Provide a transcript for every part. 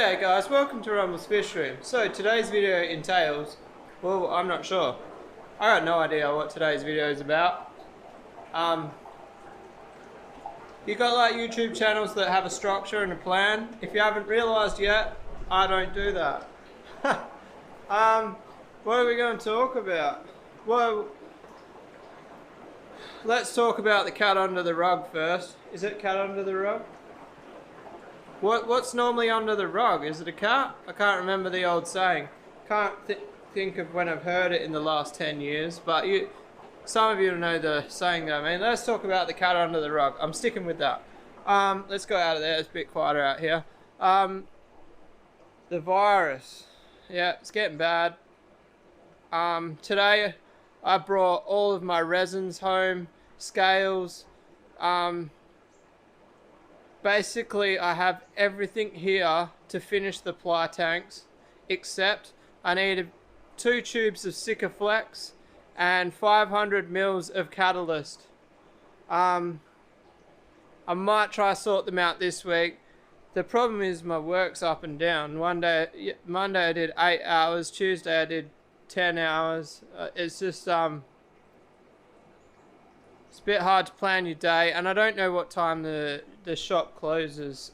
G'day guys, welcome to Rumble's Fish Room. So today's video entails, well, I'm not sure. I got no idea what today's video is about. You got like YouTube channels that have a structure and a plan. If you haven't realised yet, I don't do that. What are we going to talk about? Well, let's talk about the cat under the rug first. Is it cat under the rug? What's normally under the rug? Is it a cat? I can't remember the old saying. Can't think of when I've heard it in the last 10 years, but some of you know the saying that I mean. Let's talk about the cat under the rug. I'm sticking with that. Let's go out of there. It's a bit quieter out here. The virus. Yeah, it's getting bad. Today I brought all of my resins home, scales. Basically, I have everything here to finish the ply tanks, except I needed 2 tubes of Sikaflex and 500 mils of catalyst. I might try sort them out this week. The problem is my work's up and down. Monday I did 8 hours, Tuesday I did 10 hours. It's just it's a bit hard to plan your day, and I don't know what time the shop closes.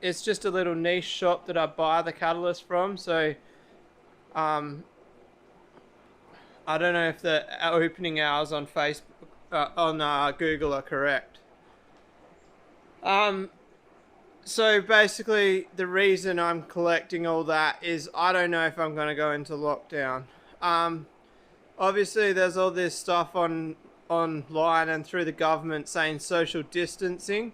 It's just a little niche shop that I buy the catalyst from, so I don't know if the opening hours on Facebook on Google are correct. So basically the reason I'm collecting all that is I don't know if I'm going to go into lockdown. Obviously there's all this stuff online and through the government saying social distancing.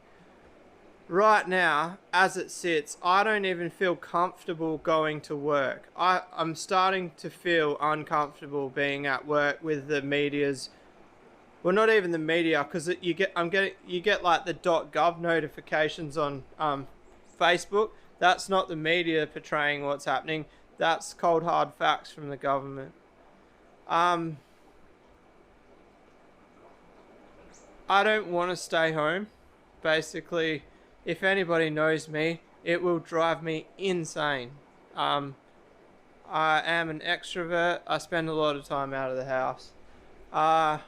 Right now, as it sits, I don't even feel comfortable going to work. I'm starting to feel uncomfortable being at work with the media's, well, not even the media, because you get like the .gov notifications on Facebook. That's not the media portraying what's happening. That's cold hard facts from the government. I don't want to stay home. Basically, if anybody knows me, it will drive me insane. I am an extrovert. I spend a lot of time out of the house. But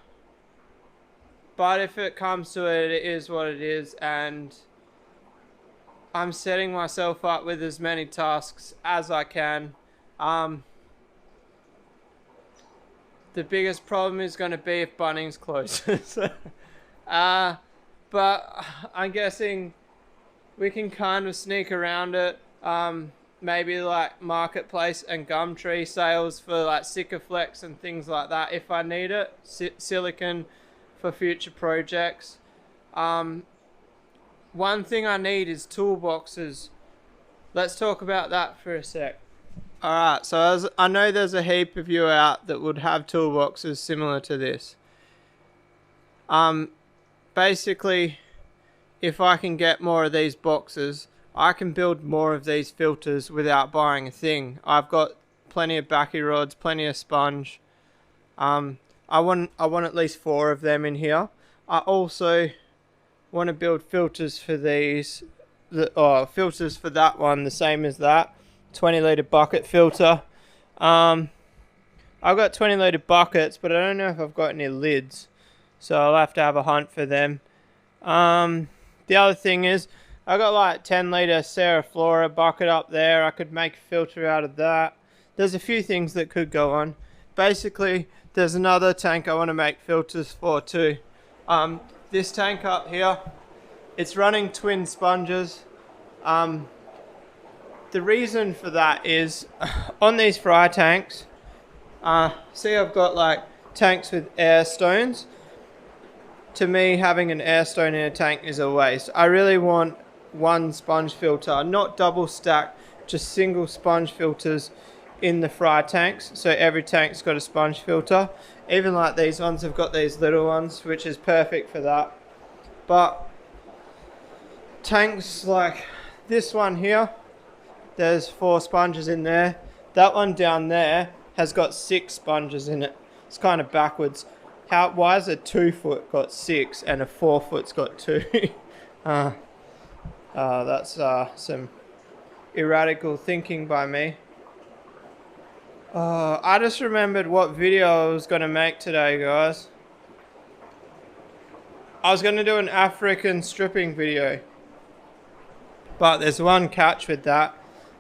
if it comes to it, it is what it is, and I'm setting myself up with as many tasks as I can. The biggest problem is going to be if Bunnings closes. But I'm guessing we can kind of sneak around it. Maybe like Marketplace and Gumtree sales for like Sikaflex and things like that if I need it. Silicon for future projects. One thing I need is toolboxes. Let's talk about that for a sec. Alright, so I know there's a heap of you out that would have toolboxes similar to this. Basically, if I can get more of these boxes, I can build more of these filters without buying a thing. I've got plenty of backy rods, plenty of sponge. I want at least 4 of them in here. I also want to build filters for these, filters for that one, the same as that. 20 litre bucket filter. I've got 20 litre buckets, but I don't know if I've got any lids, so I'll have to have a hunt for them. The other thing is, I got like 10 litre Seriflora bucket up there. I could make a filter out of that. There's a few things that could go on. Basically, there's another tank I want to make filters for too. This tank up here, it's running twin sponges. The reason for that is on these fry tanks, see I've got like tanks with air stones. To me, having an air stone in a tank is a waste. I really want one sponge filter, not double stack, just single sponge filters in the fry tanks. So every tank's got a sponge filter. Even like these ones have got these little ones, which is perfect for that. But tanks like this one here, there's 4 sponges in there. That one down there has got 6 sponges in it. It's kind of backwards. Why is a 2-foot got 6 and a 4-foot's got 2? That's some erratical thinking by me. I just remembered what video I was going to make today, guys. I was going to do an African stripping video. But there's one catch with that.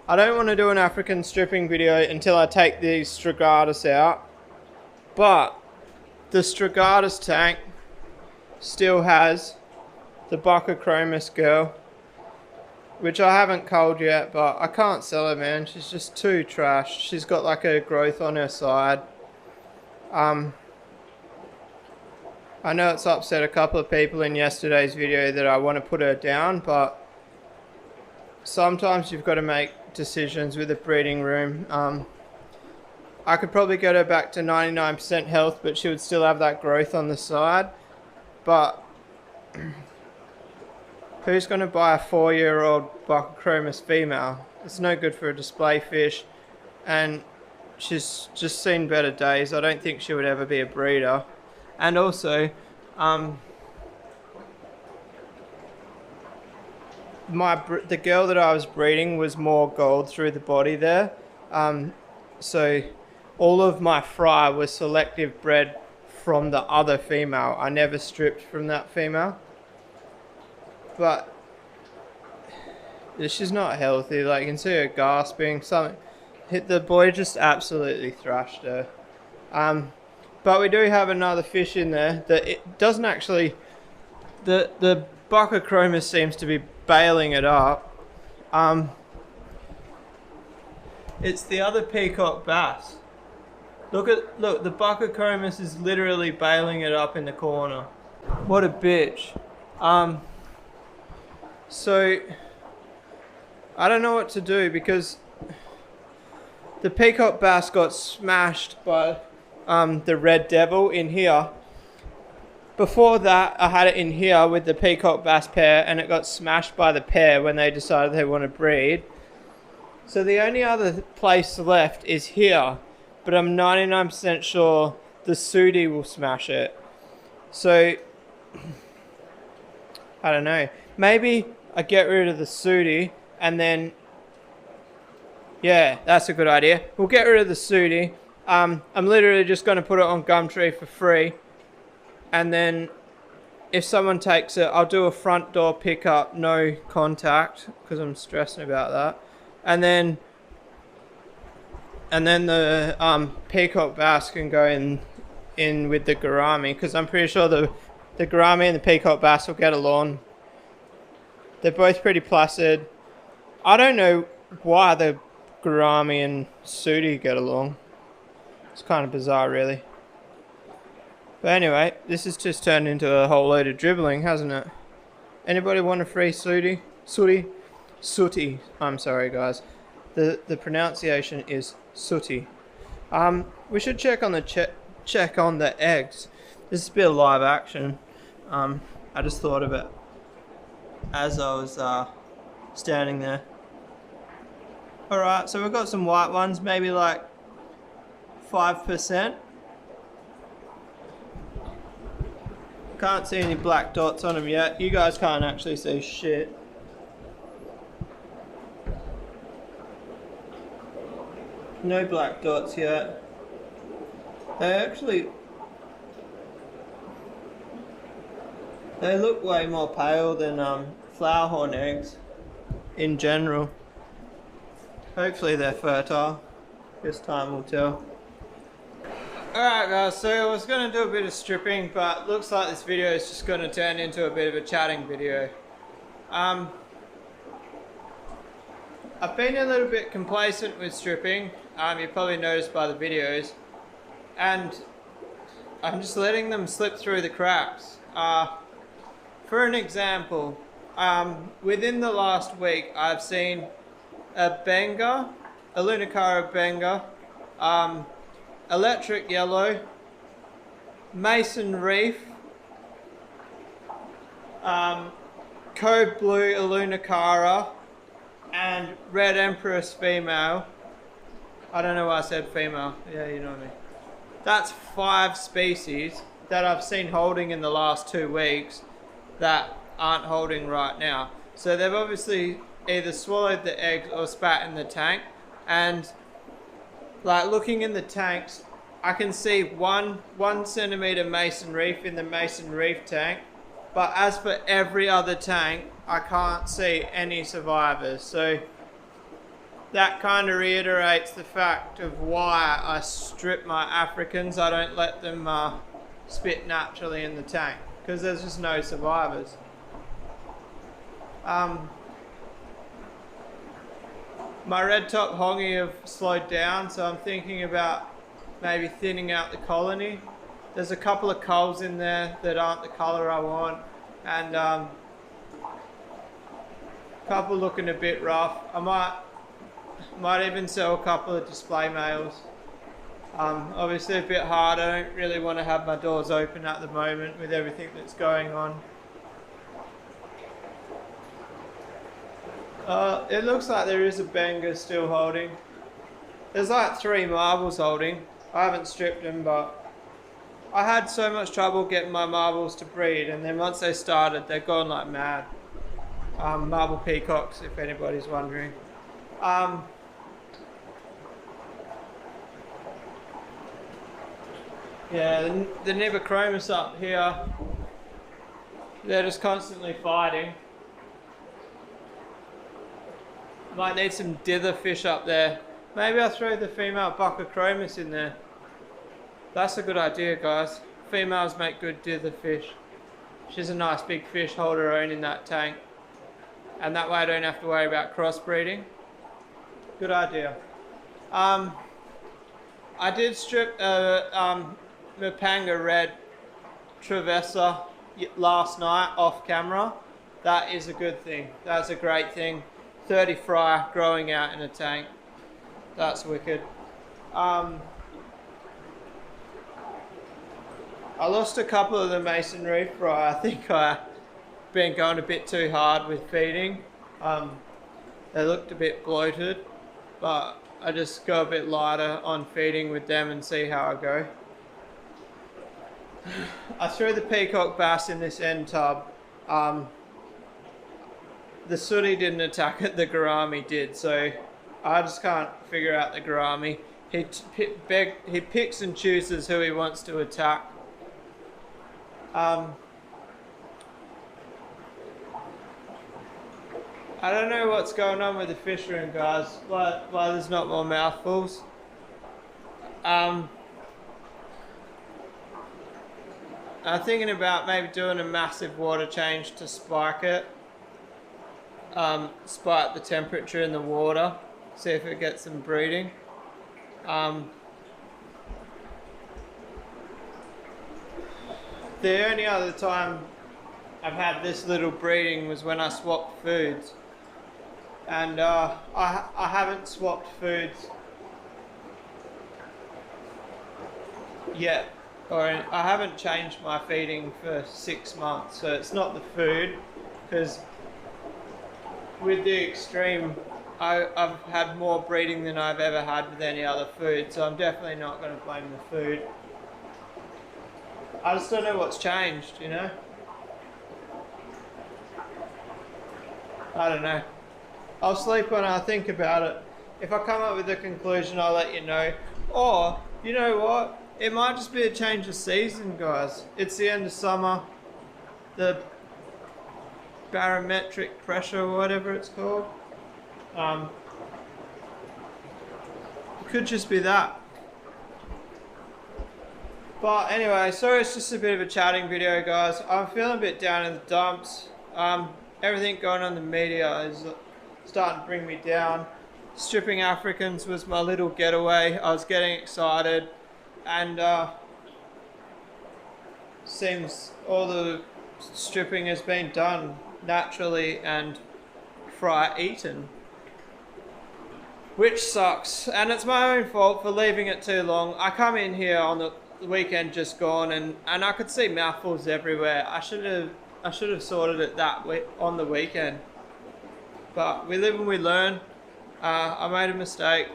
I don't want to do an African stripping video until I take these Strigatus out. But the Strigatus tank still has the Buccochromis girl, which I haven't culled yet, but I can't sell her, man. She's just too trash. She's got like a growth on her side. I know it's upset a couple of people in yesterday's video that I want to put her down, but sometimes you've got to make decisions with a breeding room. I could probably get her back to 99% health, but she would still have that growth on the side. But who's going to buy a 4-year-old Buccochromis female? It's no good for a display fish, and she's just seen better days. I don't think she would ever be a breeder. And also, the girl that I was breeding was more gold through the body there. So all of my fry was selective bred from the other female. I never stripped from that female. But she's not healthy. Like, you can see her gasping. The boy just absolutely thrashed her. But we do have another fish in there that it doesn't actually. The Buccochromis seems to be bailing it up. It's the other peacock bass. Look, the Buccochromis is literally bailing it up in the corner. What a bitch. So I don't know what to do, because the peacock bass got smashed by the red devil in here. Before that, I had it in here with the peacock bass pair, and it got smashed by the pair when they decided they want to breed. So the only other place left is here, but I'm 99% sure the Sudi will smash it. So I don't know. Maybe I get rid of the Sudi, and then, yeah, that's a good idea. We'll get rid of the Sudi. I'm literally just going to put it on Gumtree for free, and then if someone takes it, I'll do a front door pickup, no contact, because I'm stressing about that. And then the peacock bass can go in with the gourami, because I'm pretty sure the gourami and the peacock bass will get along. They're both pretty placid. I don't know why the gourami and Sudi get along. It's kind of bizarre, really. But anyway, this has just turned into a whole load of dribbling, hasn't it? Anybody want a free Sudi? Sooty. I'm sorry, guys. The pronunciation is Sooty. We should check on the eggs. This is a bit of live action. I just thought of it as I was standing there. Alright, so we've got some white ones, maybe like 5%. Can't see any black dots on them yet. You guys can't actually see shit. No black dots yet. They look way more pale than flower horn eggs in general. Hopefully they're fertile. This time will tell. Alright guys, so I was going to do a bit of stripping, but looks like this video is just going to turn into a bit of a chatting video. I've been a little bit complacent with stripping, you probably noticed by the videos, and I'm just letting them slip through the cracks. For an example, within the last week I've seen a Benga, a Lunacara Benga, electric yellow, Mason Reef, Code Blue Lunacara, and Red Empress female. I don't know why I said female. Yeah, you know what I mean. That's 5 species that I've seen holding in the last 2 weeks that aren't holding right now. So they've obviously either swallowed the eggs or spat in the tank. And like looking in the tanks, I can see 1 centimeter mason reef in the mason reef tank, but as for every other tank, I can't see any survivors. So that kind of reiterates the fact of why I strip my Africans. I don't let them spit naturally in the tank, because there's just no survivors. My red top hongi have slowed down, so I'm thinking about maybe thinning out the colony. There's a couple of culls in there that aren't the colour I want, and a couple looking a bit rough. I might even sell a couple of display males. Obviously a bit hard. I don't really want to have my doors open at the moment with everything that's going on. It looks like there is a banger still holding. There's like 3 marbles holding. I haven't stripped them, but I had so much trouble getting my marbles to breed, and then once they started, they're gone like mad. Marble peacocks, if anybody's wondering. Yeah, the Nibochromis up here, they're just constantly fighting. Might need some dither fish up there. Maybe I'll throw the female Buccochromis in there. That's a good idea, guys. Females make good dither fish. She's a nice big fish, hold her own in that tank. And that way I don't have to worry about crossbreeding. Good idea. I did strip Mapanga Red Travessa last night off camera. That is a good thing. That's a great thing. 30 fry growing out in a tank. That's wicked. I lost a couple of the mason reef fry. I think I've been going a bit too hard with feeding. They looked a bit bloated, but I just go a bit lighter on feeding with them and see how I go. I threw the peacock bass in this end tub. The sooty didn't attack it, the gourami did, so I just can't figure out the gourami. He picks and chooses who he wants to attack. I don't know what's going on with the fish room, guys. Why there's not more mouthfuls. I'm thinking about maybe doing a massive water change to spike it. Spike the temperature in the water, see if it gets some breeding. The only other time I've had this little breeding was when I swapped foods, and I haven't swapped foods yet, or I haven't changed my feeding for 6 months, so it's not the food, because with the extreme, I've had more breeding than I've ever had with any other food, so I'm definitely not going to blame the food. I just don't know what's changed, you know? I don't know. I'll sleep when I think about it. If I come up with a conclusion, I'll let you know. Or, you know what? It might just be a change of season, guys. It's the end of summer. The barometric pressure, or whatever it's called. It could just be that. But anyway, so it's just a bit of a chatting video, guys. I'm feeling a bit down in the dumps. Everything going on in the media is starting to bring me down. Stripping Africans was my little getaway. I was getting excited, and seems all the stripping has been done naturally and fry eaten, which sucks, and it's my own fault for leaving it too long. I come in here on the weekend just gone, and I could see mouthfuls everywhere. I should have sorted it that way on the weekend, but we live and we learn. I made a mistake,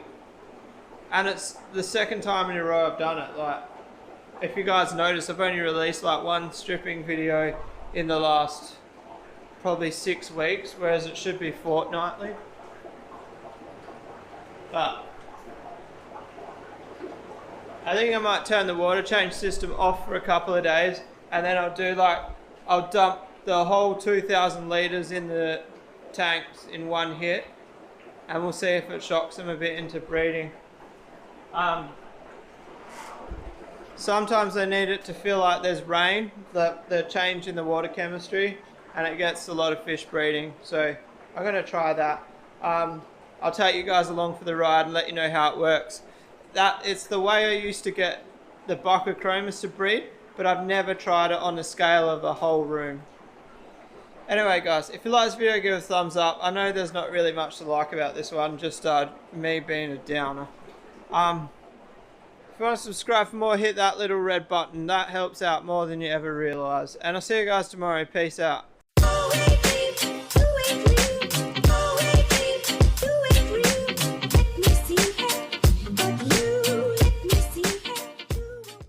and it's the second time in a row I've done it. Like, if you guys notice, I've only released like one stripping video in the last probably 6 weeks, whereas it should be fortnightly. But I think I might turn the water change system off for a couple of days, and then I'll dump the whole 2,000 litres in the tanks in one hit, and we'll see if it shocks them a bit into breeding. Sometimes they need it to feel like there's rain, the change in the water chemistry, and it gets a lot of fish breeding. So I'm going to try that. I'll take you guys along for the ride and let you know how it works. It's the way I used to get the Bocochromis to breed, but I've never tried it on the scale of a whole room. Anyway guys, if you like this video, give it a thumbs up. I know there's not really much to like about this one, just me being a downer. If you want to subscribe for more, hit that little red button. That helps out more than you ever realise. And I'll see you guys tomorrow. Peace out.